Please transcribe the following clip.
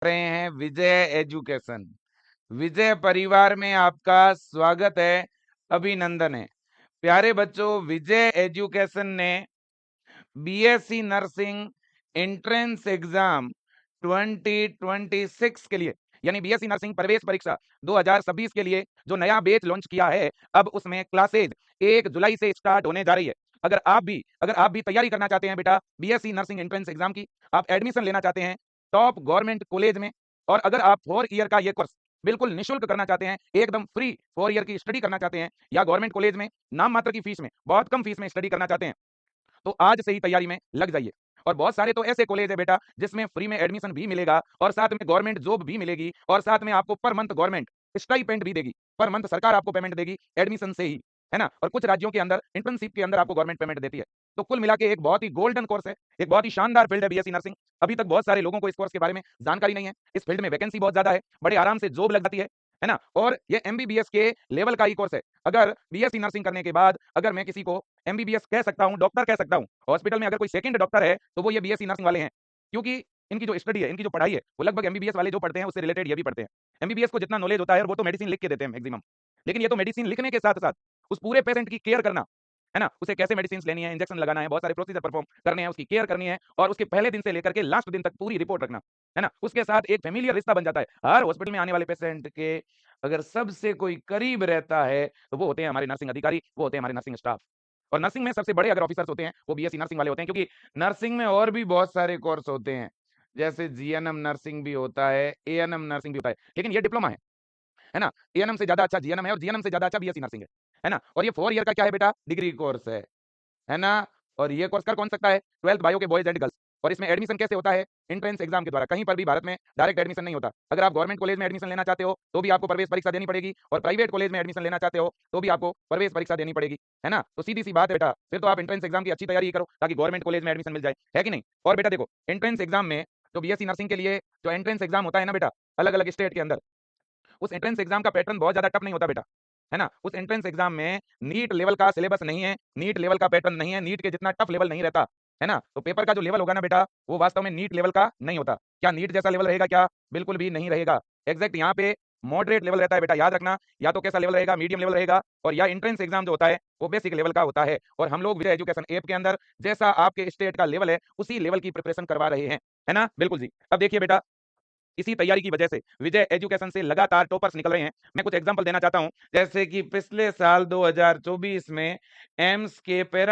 रहे हैं विजय एजुकेशन। विजय परिवार में आपका स्वागत है, अभिनंदन है। प्यारे बच्चों, विजय एजुकेशन ने बीएससी नर्सिंग एंट्रेंस एग्जाम 2026 के लिए, यानी बीएससी नर्सिंग प्रवेश परीक्षा 2026 के लिए जो नया बैच लॉन्च किया है, अब उसमें क्लासेज 1 जुलाई से स्टार्ट होने जा रही है। अगर आप भी तैयारी करना चाहते हैं बेटा बीएससी नर्सिंग एंट्रेंस एग्जाम की, आप एडमिशन लेना चाहते हैं टॉप गवर्नमेंट कॉलेज में, और अगर आप 4 ईयर का ये कोर्स बिल्कुल निःशुल्क करना चाहते हैं, एकदम फ्री 4 ईयर की स्टडी करना चाहते हैं, या गवर्नमेंट कॉलेज में नाम मात्र की फीस में, बहुत कम फीस में स्टडी करना चाहते हैं, तो आज से ही तैयारी में लग जाइए। और बहुत सारे तो ऐसे कॉलेज है बेटा जिसमें फ्री में एडमिशन भी मिलेगा, और साथ में गवर्नमेंट जॉब भी मिलेगी, और साथ में आपको पर मंथ गवर्नमेंट स्टाइपेंड भी देगी। पर मंथ सरकार आपको पेमेंट देगी एडमिशन से ही, है ना। और कुछ राज्यों के अंदर इंटर्नशिप के अंदर आपको गवर्नमेंट पेमेंट देती है। तो कुल मिला के एक बहुत ही गोल्डन कोर्स है, एक बहुत ही शानदार फील्ड है बीएससी नर्सिंग। अभी तक बहुत सारे लोगों को इस कोर्स के बारे में जानकारी नहीं है। इस फील्ड में वैकेंसी बहुत ज्यादा है, बड़े आराम से जॉब लग जाती है ना। और ये एमबीबीएस के लेवल का ही कोर्स है। अगर बीएससी नर्सिंग करने के बाद अगर मैं किसी को एमबीबीएस कह सकता हूं, डॉक्टर कह सकता हूं, हॉस्पिटल में अगर कोई सेकंड डॉक्टर है तो वो ये बीएससी नर्सिंग वाले हैं। क्योंकि इनकी जो स्टडी है, इनकी जो पढ़ाई है, वो लगभग एमबीबीएस वाले जो पढ़ते हैं उससे रिलेटेड ये भी पढ़ते हैं। एमबीबीएस को जितना नॉलेज होता है, और वो तो मेडिसिन लिख के देते हैं मैक्सिमम, लेकिन ये तो मेडिसिन लिखने के साथ साथ उस पूरे पेशेंट की केयर करना, है ना। उसे कैसे मेडिसिन लेनी है, इंजेक्शन लगाना है, बहुत सारे प्रोसीजर परफॉर्म करने हैं, उसकी केयर करनी है, और उसके पहले दिन से लेकर के लास्ट दिन तक पूरी रिपोर्ट रखना, है ना। उसके साथ एक फेमिलियर रिश्ता बन जाता है। हर हॉस्पिटल में आने वाले पेशेंट के अगर सबसे कोई करीब रहता है तो वो होते हैं हमारे नर्सिंग अधिकारी, वो होते हैं हमारे नर्सिंग स्टाफ। और नर्सिंग में सबसे बड़े अगर ऑफिसर्स होते हैं वो बीएससी नर्सिंग वाले होते हैं, क्योंकि नर्सिंग में और भी बहुत सारे कोर्स होते हैं, जैसे जीएनएम नर्सिंग भी होता है, एएनएम नर्सिंग भी होता है, लेकिन ये डिप्लोमा है ना। एएनएम से ज्यादा अच्छा जीएनएम है, और जीएनएम से ज्यादा अच्छा बीएससी नर्सिंग है ना। और ये 4 ईयर का क्या है बेटा, डिग्री कोर्स है ना। और ये कोर्स कर कौन सकता है, 12th बायो के बॉयज एंड गर्ल्स। और इसमें एडमिशन कैसे होता है, एंट्रेंस एग्जाम के द्वारा। कहीं पर भी भारत में डायरेक्ट एडमिशन नहीं होता। अगर आप गवर्नमेंट कॉलेज में एडमिशन लेना चाहते हो तो भी आपको प्रवेश परीक्षा देनी पड़ेगी, और प्राइवेट कॉलेज में एडमिशन लेना चाहते हो तो भी आपको प्रवेश परीक्षा देनी पड़ेगी, है ना। तो सीधी सी बात है बेटा, फिर तो आप एंट्रेंस एग्जाम की अच्छी तैयारी करो ताकि गवर्नमेंट कॉलेज में एडमिशन मिल जाए, है कि नहीं। और बेटा देखो, एंट्रेंस एग्जाम में जो बीएससी नर्सिंग के लिए जो एंट्रेंस एग्जाम होता है ना बेटा, अलग अलग स्टेट के अंदर, उस एंट्रेंस एग्जाम का पैटर्न बहुत ज्यादा टफ नहीं होता बेटा, है ना। उस एंट्रेंस एग्जाम में नीट लेवल का सिलेबस नहीं है, नीट लेवल का पैटर्न नहीं है, नीट के जितना टफ लेवल नहीं रहता, है ना। तो पेपर का जो लेवल होगा ना बेटा, वो वास्तव में नीट लेवल का नहीं होता। क्या नीट जैसा लेवल रहेगा क्या, बिल्कुल भी नहीं रहेगा। एग्जैक्ट यहाँ पे मॉडरेट लेवल रहता है बेटा, याद रखना। या तो कैसा लेवल रहेगा, मीडियम लेवल रहेगा, और या एंट्रेंस एग्जाम जो होता है वो बेसिक लेवल का होता है। और हम लोग विजय एजुकेशन ऐप के अंदर जैसा आपके स्टेट का लेवल है उसी लेवल की प्रिपरेशन करवा रहे हैं, है ना। बिल्कुल जी। अब देखिए बेटा, इसी तैयारी की वजह से विजय एजुकेशन से लगातार टॉपर्स निकल रहे हैं। मैं कुछ एग्जांपल देना चाहता हूं, जैसे कि पिछले साल 2024 में एम्स के पैरा